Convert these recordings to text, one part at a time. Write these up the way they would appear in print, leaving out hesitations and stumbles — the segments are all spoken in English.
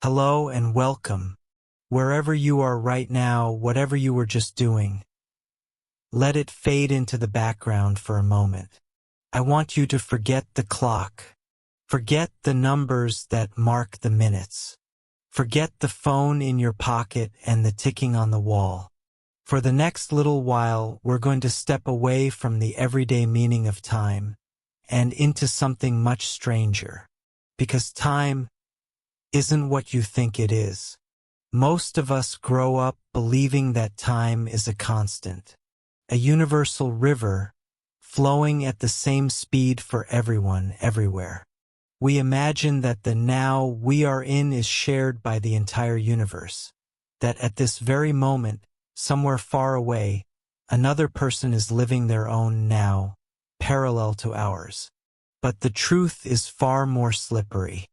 Hello and welcome. Wherever you are right now, whatever you were just doing, let it fade into the background for a moment. I want you to forget the clock. Forget the numbers that mark the minutes. Forget the phone in your pocket and the ticking on the wall. For the next little while, we're going to step away from the everyday meaning of time and into something much stranger. Because time isn't what you think it is. Most of us grow up believing that time is a constant, a universal river flowing at the same speed for everyone, everywhere. We imagine that the now we are in is shared by the entire universe, that at this very moment, somewhere far away, another person is living their own now, parallel to ours. But the truth is far more slippery.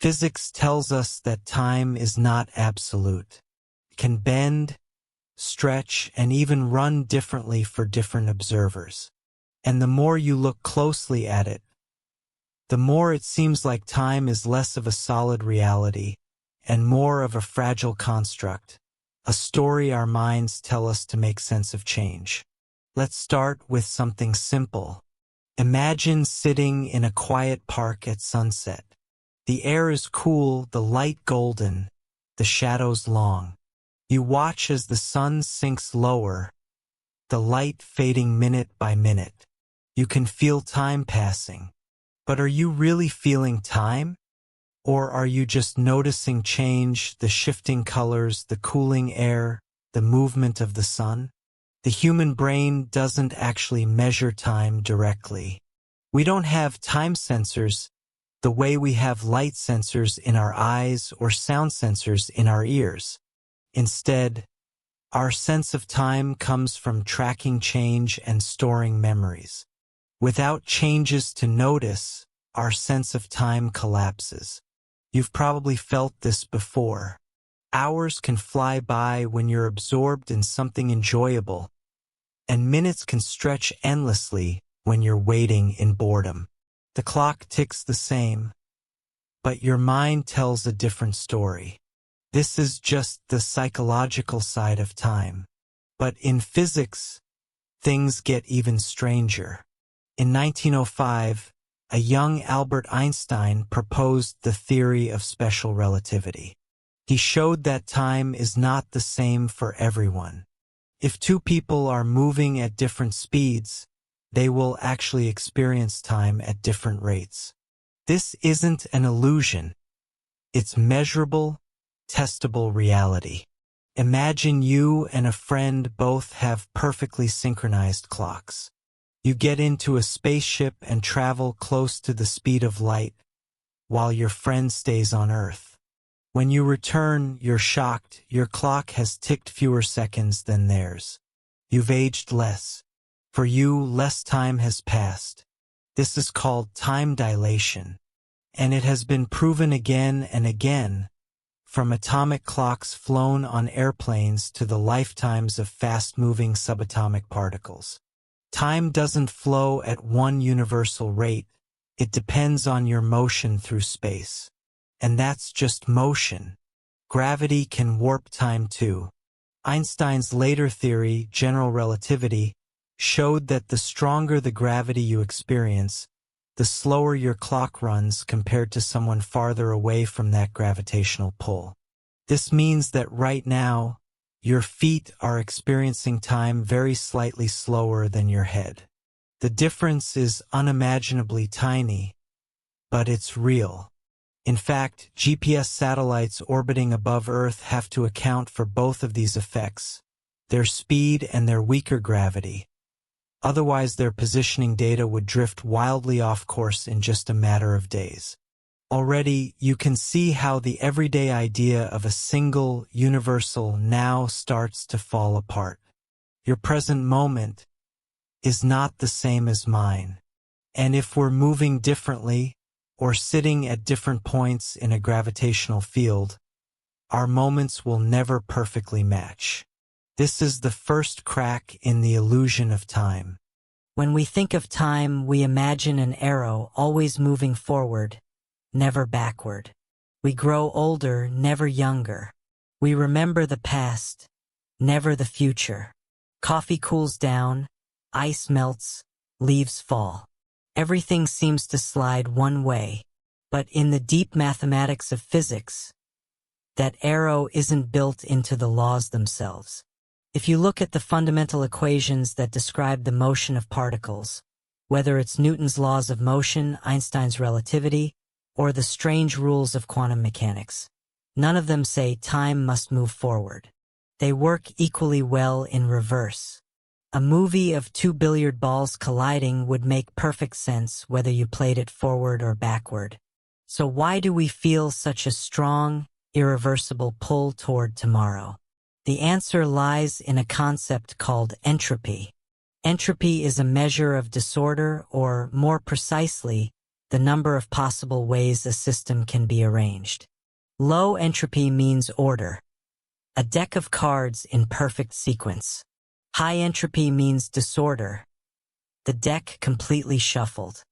Physics tells us that time is not absolute. It can bend, stretch, and even run differently for different observers. And the more you look closely at it, the more it seems like time is less of a solid reality and more of a fragile construct, a story our minds tell us to make sense of change. Let's start with something simple. Imagine sitting in a quiet park at sunset. The air is cool, the light golden, the shadows long. You watch as the sun sinks lower, the light fading minute by minute. You can feel time passing. But are you really feeling time? Or are you just noticing change, the shifting colors, the cooling air, the movement of the sun? The human brain doesn't actually measure time directly. We don't have time sensors the way we have light sensors in our eyes or sound sensors in our ears. Instead, our sense of time comes from tracking change and storing memories. Without changes to notice, our sense of time collapses. You've probably felt this before. Hours can fly by when you're absorbed in something enjoyable, and minutes can stretch endlessly when you're waiting in boredom. The clock ticks the same, but your mind tells a different story. This is just the psychological side of time. But in physics, things get even stranger. In 1905, a young Albert Einstein proposed the theory of special relativity. He showed that time is not the same for everyone. If two people are moving at different speeds, they will actually experience time at different rates. This isn't an illusion. It's measurable, testable reality. Imagine you and a friend both have perfectly synchronized clocks. You get into a spaceship and travel close to the speed of light, while your friend stays on Earth. When you return, you're shocked. Your clock has ticked fewer seconds than theirs. You've aged less. For you, less time has passed. This is called time dilation, and it has been proven again and again, from atomic clocks flown on airplanes to the lifetimes of fast-moving subatomic particles. Time doesn't flow at one universal rate. It depends on your motion through space. And that's just motion. Gravity can warp time too. Einstein's later theory, general relativity, showed that the stronger the gravity you experience, the slower your clock runs compared to someone farther away from that gravitational pull. This means that right now, your feet are experiencing time very slightly slower than your head. The difference is unimaginably tiny, but it's real. In fact, GPS satellites orbiting above Earth have to account for both of these effects, their speed and their weaker gravity. Otherwise, their positioning data would drift wildly off course in just a matter of days. Already, you can see how the everyday idea of a single, universal now starts to fall apart. Your present moment is not the same as mine. And if we're moving differently, or sitting at different points in a gravitational field, our moments will never perfectly match. This is the first crack in the illusion of time. When we think of time, we imagine an arrow always moving forward, never backward. We grow older, never younger. We remember the past, never the future. Coffee cools down, ice melts, leaves fall. Everything seems to slide one way. But in the deep mathematics of physics, that arrow isn't built into the laws themselves. If you look at the fundamental equations that describe the motion of particles, whether it's Newton's laws of motion, Einstein's relativity, or the strange rules of quantum mechanics, none of them say time must move forward. They work equally well in reverse. A movie of two billiard balls colliding would make perfect sense whether you played it forward or backward. So why do we feel such a strong, irreversible pull toward tomorrow? The answer lies in a concept called entropy. Entropy is a measure of disorder, or more precisely, the number of possible ways a system can be arranged. Low entropy means order, a deck of cards in perfect sequence. High entropy means disorder, the deck completely shuffled.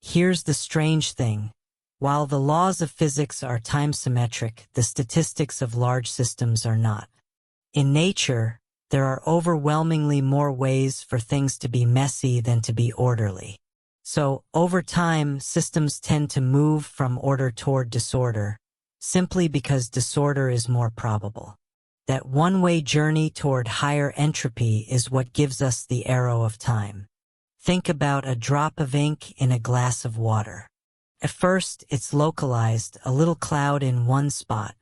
Here's the strange thing. While the laws of physics are time-symmetric, the statistics of large systems are not. In nature, there are overwhelmingly more ways for things to be messy than to be orderly. So, over time, systems tend to move from order toward disorder, simply because disorder is more probable. That one-way journey toward higher entropy is what gives us the arrow of time. Think about a drop of ink in a glass of water. At first, it's localized, a little cloud in one spot.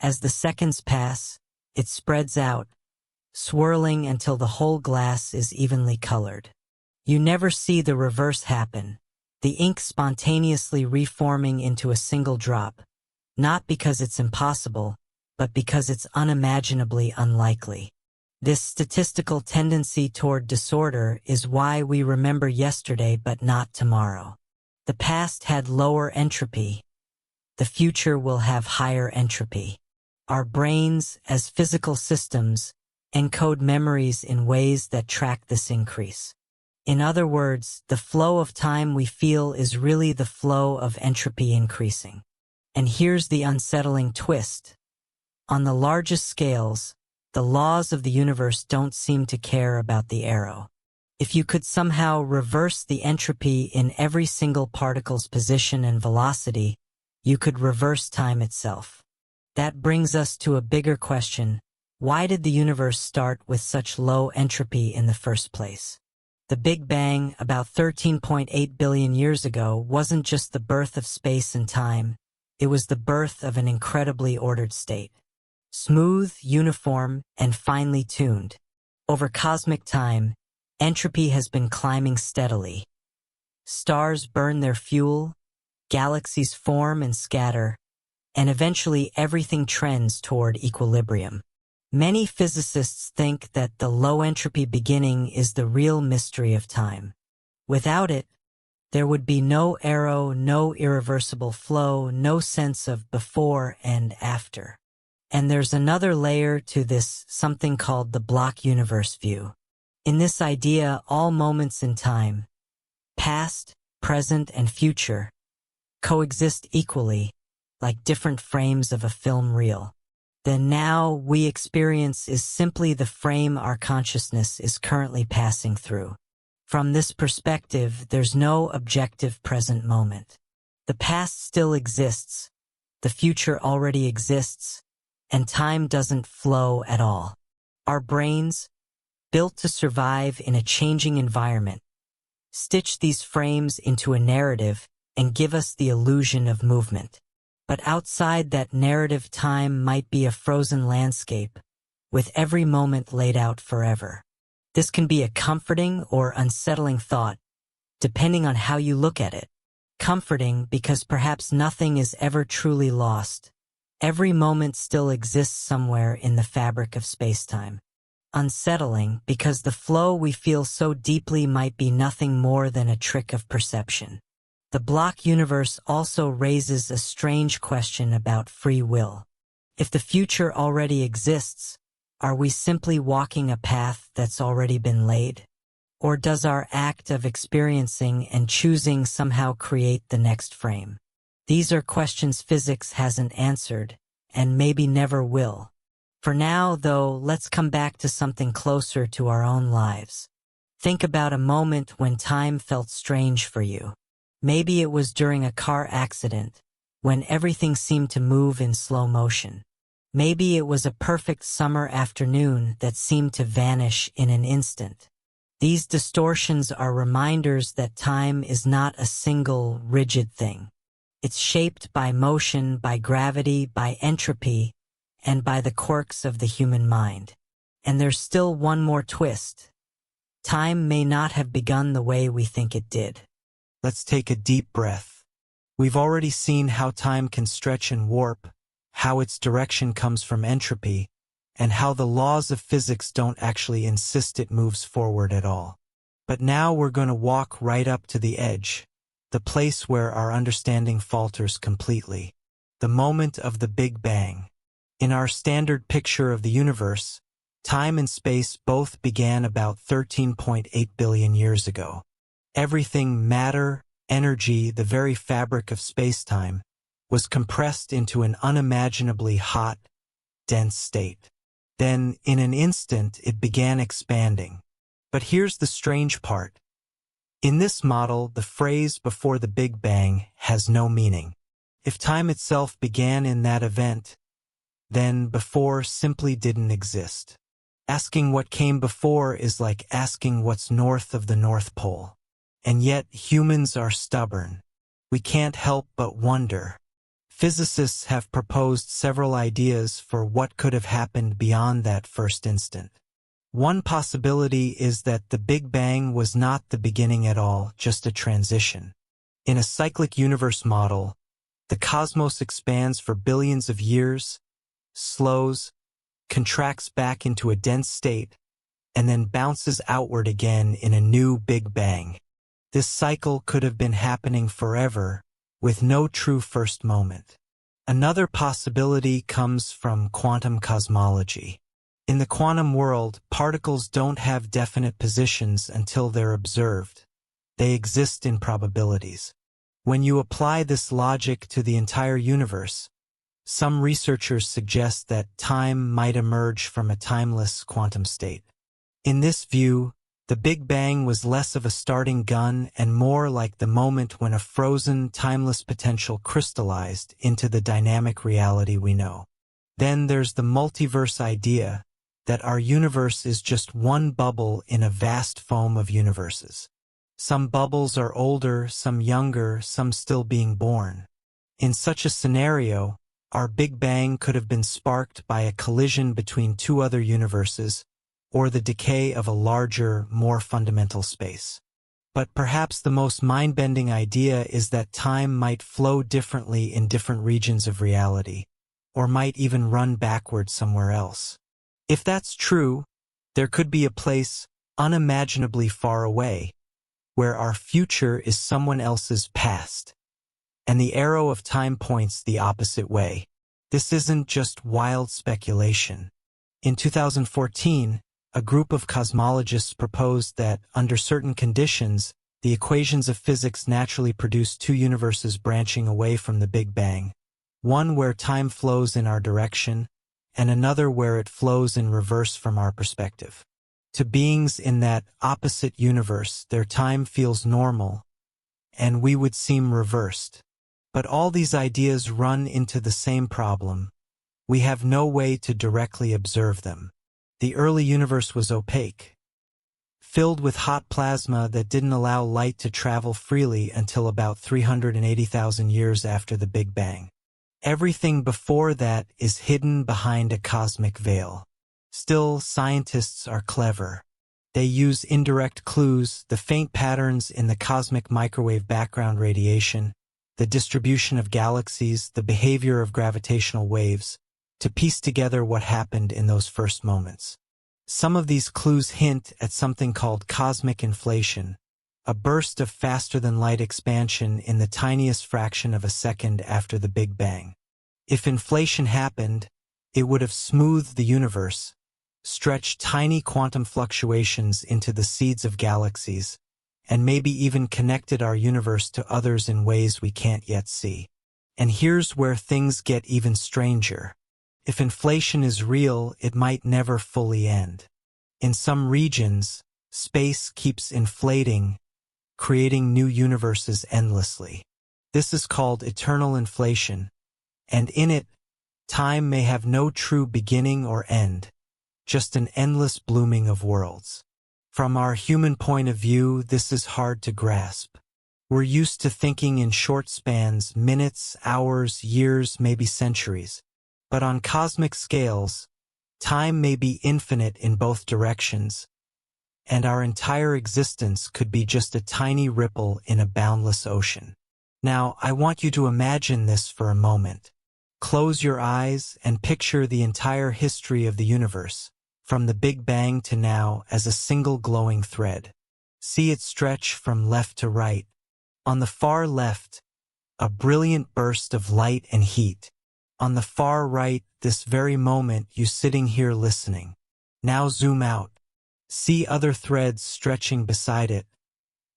As the seconds pass, it spreads out, swirling until the whole glass is evenly colored. You never see the reverse happen, the ink spontaneously reforming into a single drop, not because it's impossible, but because it's unimaginably unlikely. This statistical tendency toward disorder is why we remember yesterday but not tomorrow. The past had lower entropy. The future will have higher entropy. Our brains, as physical systems, encode memories in ways that track this increase. In other words, the flow of time we feel is really the flow of entropy increasing. And here's the unsettling twist. On the largest scales, the laws of the universe don't seem to care about the arrow. If you could somehow reverse the entropy in every single particle's position and velocity, you could reverse time itself. That brings us to a bigger question. Why did the universe start with such low entropy in the first place? The Big Bang, about 13.8 billion years ago, wasn't just the birth of space and time, it was the birth of an incredibly ordered state. Smooth, uniform, and finely tuned. Over cosmic time, entropy has been climbing steadily. Stars burn their fuel, galaxies form and scatter, and eventually everything trends toward equilibrium. Many physicists think that the low-entropy beginning is the real mystery of time. Without it, there would be no arrow, no irreversible flow, no sense of before and after. And there's another layer to this, something called the block universe view. In this idea, all moments in time, past, present, and future, coexist equally, like different frames of a film reel. The now we experience is simply the frame our consciousness is currently passing through. From this perspective, there's no objective present moment. The past still exists, the future already exists, and time doesn't flow at all. Our brains, built to survive in a changing environment, stitch these frames into a narrative and give us the illusion of movement. But outside that narrative, time might be a frozen landscape, with every moment laid out forever. This can be a comforting or unsettling thought, depending on how you look at it. Comforting because perhaps nothing is ever truly lost. Every moment still exists somewhere in the fabric of space-time. Unsettling because the flow we feel so deeply might be nothing more than a trick of perception. The block universe also raises a strange question about free will. If the future already exists, are we simply walking a path that's already been laid? Or does our act of experiencing and choosing somehow create the next frame? These are questions physics hasn't answered, and maybe never will. For now, though, let's come back to something closer to our own lives. Think about a moment when time felt strange for you. Maybe it was during a car accident, when everything seemed to move in slow motion. Maybe it was a perfect summer afternoon that seemed to vanish in an instant. These distortions are reminders that time is not a single, rigid thing. It's shaped by motion, by gravity, by entropy, and by the quirks of the human mind. And there's still one more twist. Time may not have begun the way we think it did. Let's take a deep breath. We've already seen how time can stretch and warp, how its direction comes from entropy, and how the laws of physics don't actually insist it moves forward at all. But now we're going to walk right up to the edge, the place where our understanding falters completely, the moment of the Big Bang. In our standard picture of the universe, time and space both began about 13.8 billion years ago. Everything, matter, energy, the very fabric of space-time, was compressed into an unimaginably hot, dense state. Then, in an instant, it began expanding. But here's the strange part. In this model, the phrase before the Big Bang has no meaning. If time itself began in that event, then before simply didn't exist. Asking what came before is like asking what's north of the North Pole. And yet humans are stubborn. We can't help but wonder. Physicists have proposed several ideas for what could have happened beyond that first instant. One possibility is that the Big Bang was not the beginning at all, just a transition. In a cyclic universe model, the cosmos expands for billions of years, slows, contracts back into a dense state, and then bounces outward again in a new Big Bang. This cycle could have been happening forever, with no true first moment. Another possibility comes from quantum cosmology. In the quantum world, particles don't have definite positions until they're observed. They exist in probabilities. When you apply this logic to the entire universe, some researchers suggest that time might emerge from a timeless quantum state. In this view, the Big Bang was less of a starting gun and more like the moment when a frozen, timeless potential crystallized into the dynamic reality we know. Then there's the multiverse idea, that our universe is just one bubble in a vast foam of universes. Some bubbles are older, some younger, some still being born. In such a scenario, our Big Bang could have been sparked by a collision between two other universes, or the decay of a larger, more fundamental space. But perhaps the most mind-bending idea is that time might flow differently in different regions of reality, or might even run backward somewhere else. If that's true, there could be a place unimaginably far away, where our future is someone else's past, and the arrow of time points the opposite way. This isn't just wild speculation. In 2014, a group of cosmologists proposed that, under certain conditions, the equations of physics naturally produce two universes branching away from the Big Bang, one where time flows in our direction, and another where it flows in reverse from our perspective. To beings in that opposite universe, their time feels normal, and we would seem reversed. But all these ideas run into the same problem. We have no way to directly observe them. The early universe was opaque, filled with hot plasma that didn't allow light to travel freely until about 380,000 years after the Big Bang. Everything before that is hidden behind a cosmic veil. Still, scientists are clever. They use indirect clues, the faint patterns in the cosmic microwave background radiation, the distribution of galaxies, the behavior of gravitational waves, to piece together what happened in those first moments. Some of these clues hint at something called cosmic inflation, a burst of faster-than-light expansion in the tiniest fraction of a second after the Big Bang. If inflation happened, it would have smoothed the universe, stretched tiny quantum fluctuations into the seeds of galaxies, and maybe even connected our universe to others in ways we can't yet see. And here's where things get even stranger. If inflation is real, it might never fully end. In some regions, space keeps inflating, creating new universes endlessly. This is called eternal inflation, and in it, time may have no true beginning or end, just an endless blooming of worlds. From our human point of view, this is hard to grasp. We're used to thinking in short spans, minutes, hours, years, maybe centuries. But on cosmic scales, time may be infinite in both directions, and our entire existence could be just a tiny ripple in a boundless ocean. Now, I want you to imagine this for a moment. Close your eyes and picture the entire history of the universe, from the Big Bang to now, as a single glowing thread. See it stretch from left to right. On the far left, a brilliant burst of light and heat. On the far right, this very moment, you sitting here listening. Now zoom out. See other threads stretching beside it.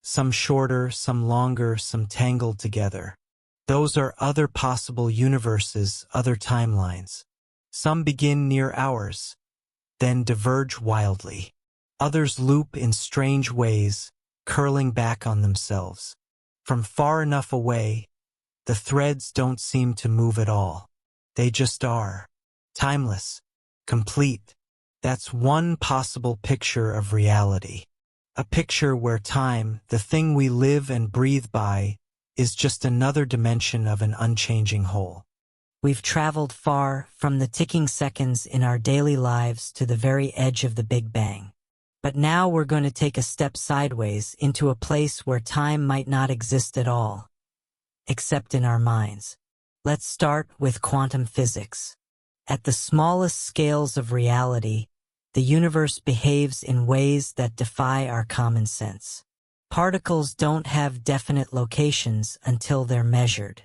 Some shorter, some longer, some tangled together. Those are other possible universes, other timelines. Some begin near ours, then diverge wildly. Others loop in strange ways, curling back on themselves. From far enough away, the threads don't seem to move at all. They just are. Timeless. Complete. That's one possible picture of reality. A picture where time, the thing we live and breathe by, is just another dimension of an unchanging whole. We've traveled far from the ticking seconds in our daily lives to the very edge of the Big Bang. But now we're going to take a step sideways into a place where time might not exist at all, except in our minds. Let's start with quantum physics. At the smallest scales of reality, the universe behaves in ways that defy our common sense. Particles don't have definite locations until they're measured.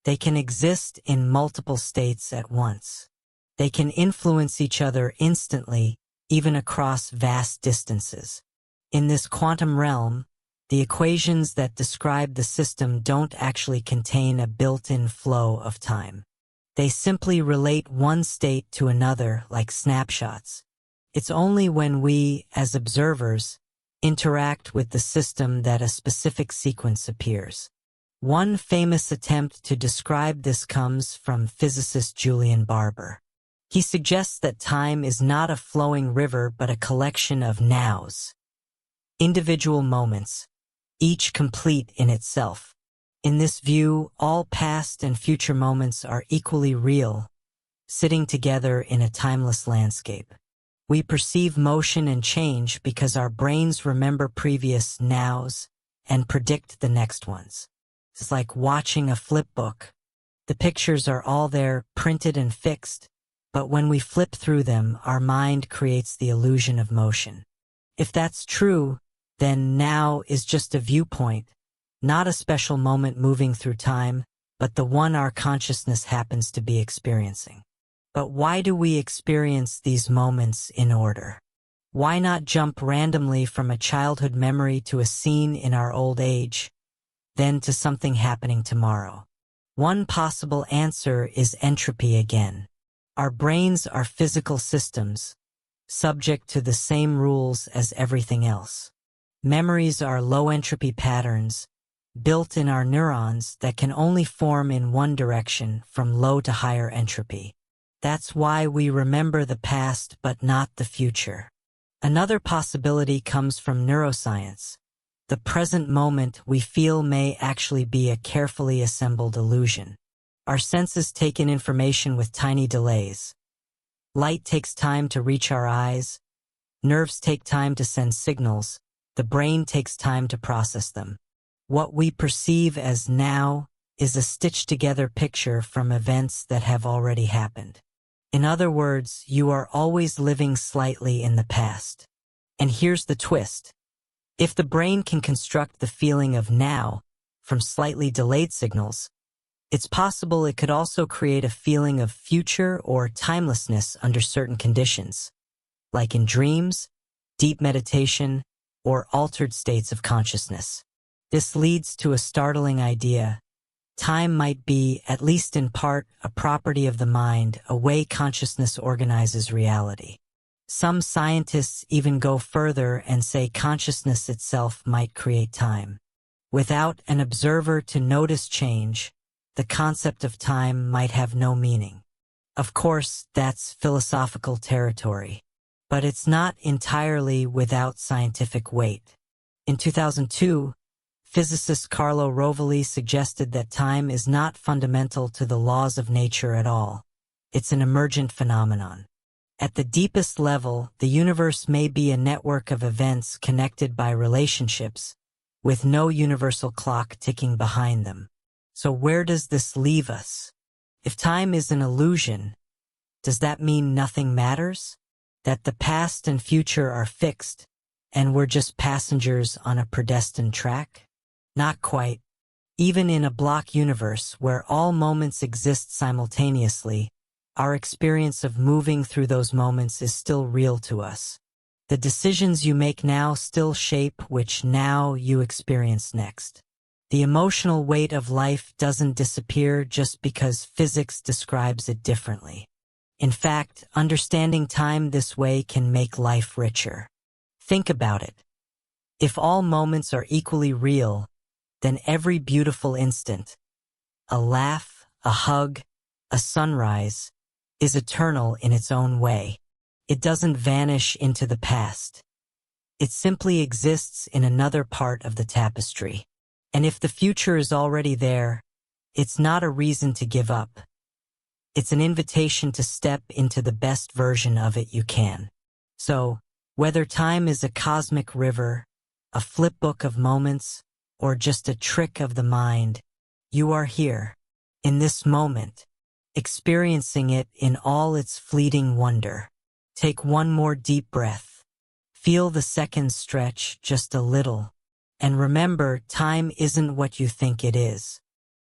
They can exist in multiple states at once. They can influence each other instantly, even across vast distances. In this quantum realm, the equations that describe the system don't actually contain a built-in flow of time. They simply relate one state to another like snapshots. It's only when we, as observers, interact with the system that a specific sequence appears. One famous attempt to describe this comes from physicist Julian Barber. He suggests that time is not a flowing river but a collection of nows, individual moments, each complete in itself. In this view, all past and future moments are equally real, sitting together in a timeless landscape. We perceive motion and change because our brains remember previous nows and predict the next ones. It's like watching a flip book. The pictures are all there, printed and fixed, but when we flip through them, our mind creates the illusion of motion. If that's true, then now is just a viewpoint, not a special moment moving through time, but the one our consciousness happens to be experiencing. But why do we experience these moments in order? Why not jump randomly from a childhood memory to a scene in our old age, then to something happening tomorrow? One possible answer is entropy again. Our brains are physical systems, subject to the same rules as everything else. Memories are low-entropy patterns, built in our neurons that can only form in one direction from low to higher entropy. That's why we remember the past but not the future. Another possibility comes from neuroscience. The present moment we feel may actually be a carefully assembled illusion. Our senses take in information with tiny delays. Light takes time to reach our eyes. Nerves take time to send signals. The brain takes time to process them. What we perceive as now is a stitched-together picture from events that have already happened. In other words, you are always living slightly in the past. And here's the twist. If the brain can construct the feeling of now from slightly delayed signals, it's possible it could also create a feeling of future or timelessness under certain conditions, like in dreams, deep meditation, or altered states of consciousness. This leads to a startling idea. Time might be, at least in part, a property of the mind, a way consciousness organizes reality. Some scientists even go further and say consciousness itself might create time. Without an observer to notice change, the concept of time might have no meaning. Of course, that's philosophical territory, but it's not entirely without scientific weight. In 2002, physicist Carlo Rovelli suggested that time is not fundamental to the laws of nature at all. It's an emergent phenomenon. At the deepest level, the universe may be a network of events connected by relationships, with no universal clock ticking behind them. So where does this leave us? If time is an illusion, does that mean nothing matters? That the past and future are fixed, and we're just passengers on a predestined track? Not quite. Even in a block universe where all moments exist simultaneously, our experience of moving through those moments is still real to us. The decisions you make now still shape which now you experience next. The emotional weight of life doesn't disappear just because physics describes it differently. In fact, understanding time this way can make life richer. Think about it. If all moments are equally real, then every beautiful instant, a laugh, a hug, a sunrise, is eternal in its own way. It doesn't vanish into the past. It simply exists in another part of the tapestry. And if the future is already there, it's not a reason to give up. It's an invitation to step into the best version of it you can. So, whether time is a cosmic river, a flipbook of moments, or just a trick of the mind, you are here, in this moment, experiencing it in all its fleeting wonder. Take one more deep breath. Feel the seconds stretch just a little. And remember, time isn't what you think it is.